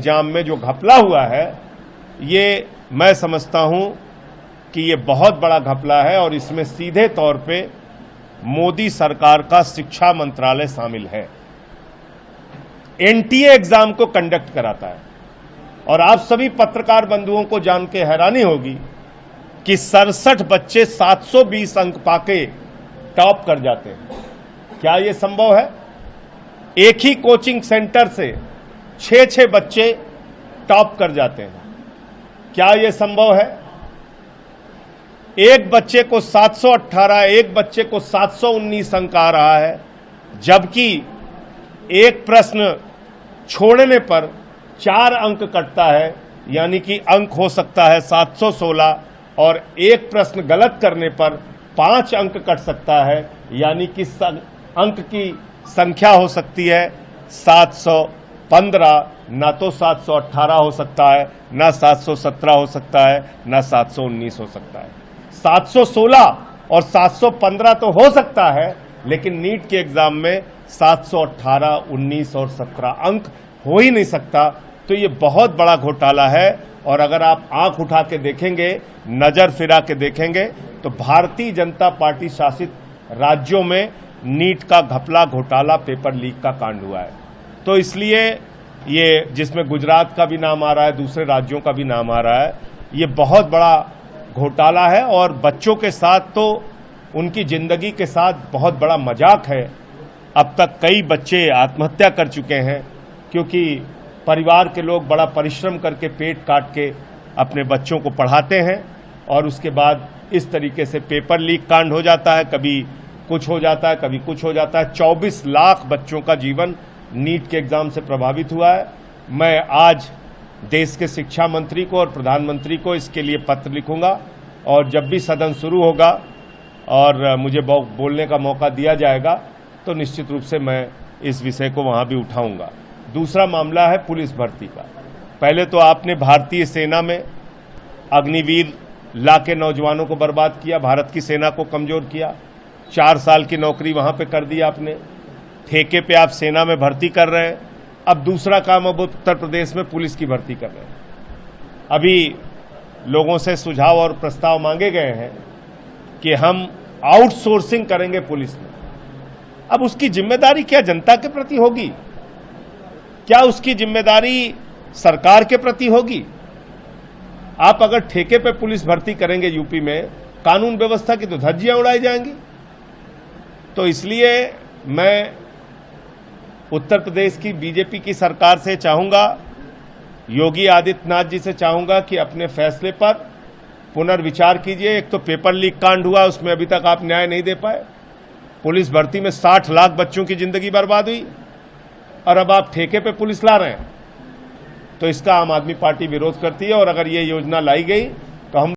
Exam में जो घपला हुआ है, ये मैं समझता हूं कि ये बहुत बड़ा घपला है और इसमें सीधे तौर पे मोदी सरकार का शिक्षा मंत्रालय शामिल है। एनटीए एग्जाम को कंडक्ट कराता है और आप सभी पत्रकार बंधुओं को जान के हैरानी होगी कि 67 बच्चे 720 अंक पाके टॉप कर जाते हैं। क्या यह संभव है? एक ही कोचिंग सेंटर से 6 बच्चे टॉप कर जाते हैं। क्या यह संभव है? एक बच्चे को 718, एक बच्चे को 719 अंक आ रहा है, जबकि एक प्रश्न छोड़ने पर 4 अंक कटता है, यानी कि अंक हो सकता है 716 और एक प्रश्न गलत करने पर 5 अंक कट सकता है, यानी कि अंक की संख्या हो सकती है 715, ना तो 718 हो सकता है, ना 717 हो सकता है, ना 719 हो सकता है। 716 और 715 तो हो सकता है, लेकिन नीट के एग्जाम में 718, 19 और 17 अंक हो ही नहीं सकता। तो ये बहुत बड़ा घोटाला है और अगर आप आंख उठा के देखेंगे, नजर फिरा के देखेंगे, तो भारतीय जनता पार्टी शासित राज्यों में नीट का घपला, घोटाला, पेपर लीक का कांड हुआ है। तो इसलिए ये, जिसमें गुजरात का भी नाम आ रहा है, दूसरे राज्यों का भी नाम आ रहा है, ये बहुत बड़ा घोटाला है और बच्चों के साथ तो उनकी जिंदगी के साथ बहुत बड़ा मजाक है। अब तक कई बच्चे आत्महत्या कर चुके हैं क्योंकि परिवार के लोग बड़ा परिश्रम करके पेट काट के अपने बच्चों को पढ़ाते हैं और उसके बाद इस तरीके से पेपर लीक कांड हो जाता है। कभी कुछ हो जाता है, कभी कुछ हो जाता है। 24 लाख बच्चों का जीवन नीट के एग्जाम से प्रभावित हुआ है। मैं आज देश के शिक्षा मंत्री को और प्रधानमंत्री को इसके लिए पत्र लिखूंगा और जब भी सदन शुरू होगा और मुझे बोलने का मौका दिया जाएगा तो निश्चित रूप से मैं इस विषय को वहां भी उठाऊंगा। दूसरा मामला है पुलिस भर्ती का। पहले तो आपने भारतीय सेना में अग्निवीर ला के नौजवानों को बर्बाद किया, भारत की सेना को कमजोर किया। 4 साल की नौकरी वहां पे कर दी आपने, ठेके पे आप सेना में भर्ती कर रहे हैं। अब दूसरा काम, अब उत्तर प्रदेश में पुलिस की भर्ती कर रहे हैं। अभी लोगों से सुझाव और प्रस्ताव मांगे गए हैं कि हम आउटसोर्सिंग करेंगे पुलिस में। अब उसकी जिम्मेदारी क्या जनता के प्रति होगी? क्या उसकी जिम्मेदारी सरकार के प्रति होगी? आप अगर ठेके पे पुलिस भर्ती करेंगे यूपी में, कानून व्यवस्था की तो धज्जियां उड़ाई जाएंगी। तो इसलिए मैं उत्तर प्रदेश की बीजेपी की सरकार से चाहूंगा, योगी आदित्यनाथ जी से चाहूंगा कि अपने फैसले पर पुनर्विचार कीजिए। एक तो पेपर लीक कांड हुआ, उसमें अभी तक आप न्याय नहीं दे पाए। पुलिस भर्ती में 60 लाख बच्चों की जिंदगी बर्बाद हुई और अब आप ठेके पे पुलिस ला रहे हैं। तो इसका आम आदमी पार्टी विरोध करती है और अगर ये योजना लाई गई तो हम